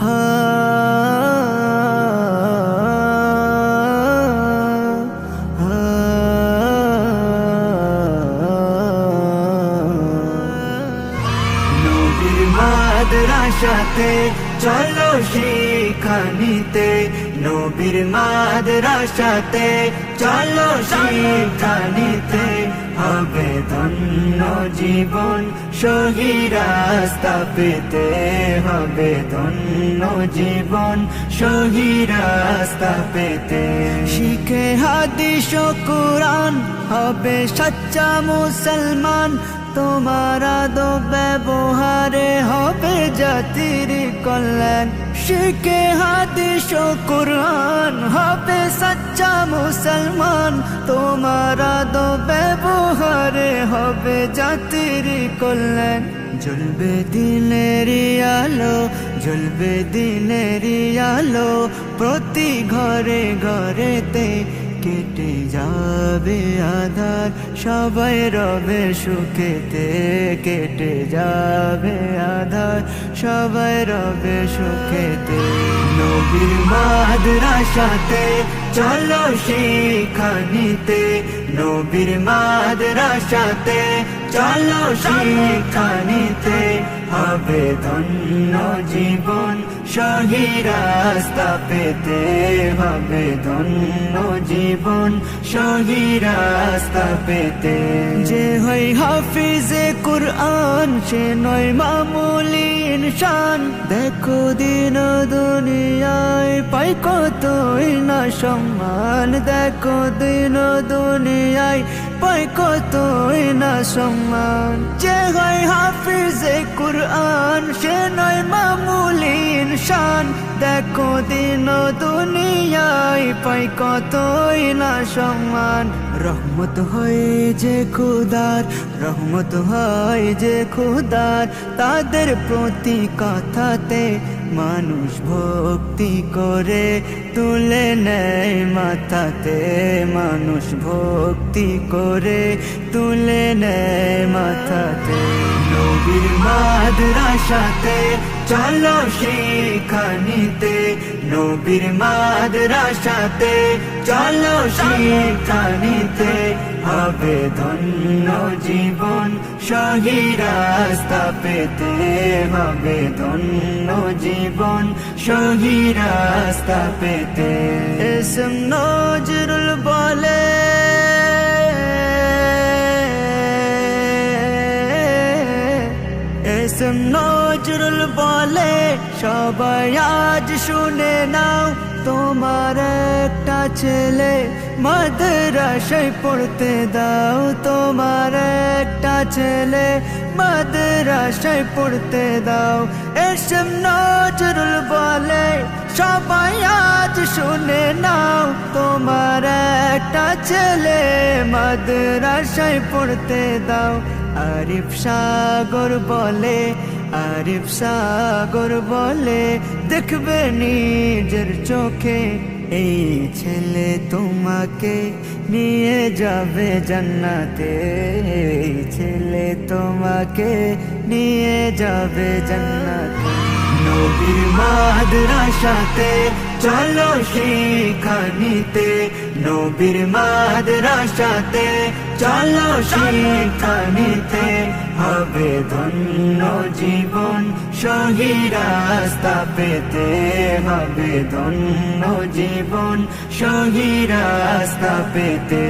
হা নবীর মাদ্রাসাতে চলো শিক্ষা নিতে, নবীর মাদ্রাসাতে চলো শিক্ষা নিতে, হবে ধন্য জীবন সহি রাস্তা পেতে, হবে ধন্য জীবন সহি রাস্তা পেতে। শিখে হাদিস ও কুরআন হবে সচ্চা মুসলমান, তোমার আদব ব্যবহারে হবে জাতির কল্যাণ। শিখে হাদিস ও কুরআন হবে সচ্চা মুসলমান, তোমার আদব ব্যবহারে হবে জাতির কল্যাণ। জ্বলবে দিনের আলো, জ্বলবে দিনের আলো, প্রতি ঘরে ঘরেতে কেটে যাবে আধার, সবাই রবে সুখেতে, কেটে যাবে আধার, সবাই রবে সুখেতে। নবীর মাদ্রাসাতে চলো শিক্ষা নিতে, নবীর মাদ্রাসাতে চলো শিক্ষা নিতে, হবে ধন্য জীবন সহি রাস্তা পেতে, হবে ধন্য জীবন সহি রাস্তা পেতে। যে হয় হাফিজে কুরআন সে নয় মামুলি ইনসান, দেখো দিন দুনিয়ায় পাই কতই না সম্মান, দেখো দিন দুনিয়ায় পাই কতই না সম্মান। যে হয় হাফিজে কুরআন সে নয় মামুলি ইনসান, দেখো দিন দুনিয়ায় পাই কতই না সম্মান। রহমত হয় যে খুদার, রহমত হয় যে খুদার, তাদের প্রতি কথাতে মানুষ ভক্তি করে তুলে নেয় মাথাতে, মানুষ ভক্তি করে তুলে নেয় মাথাতে। নবীর মাদ্রাসাতে চলো শিক্ষা নিতে, নবীর মাদ্রাসাতে চলো শিক্ষা নিতে, হবে ধন্য জীবন সহি রাস্তা পেতে, হবে ধন্য জীবন সহি রাস্তা পেতে। এসম নজরুল বলে, এসম নজরুল বলে, সবাই আজ শুনে নাও, তোমার একটা ছেলে মাদ্রাসায় পড়তে দাও, তোমার একটা ছেলে মাদ্রাসায় পড়তে দাও। এসম নজরুল বলে, সবাই আজ শুনে নাও, তোমার একটা ছেলে মাদ্রাসায় পড়তে দাও। আরিফ সাগর বলে, আরিফ সাগর বলে, দেখবে নিজের চোখে এই ছেলে তোমাকে নিয়ে যাবে জান্নাতে, এই ছেলে তোমাকে নিয়ে যাবে জান্নাতে। নবীর মাদ্রাসাতে চলো শিক্ষা নিতে, নবীর মাদ্রাসাতে চলো শিক্ষা নিতে, হবে ধন্য জীবন সহি রাস্তা পেতে, হবে ধন্য জীবন সহি রাস্তা পেতে।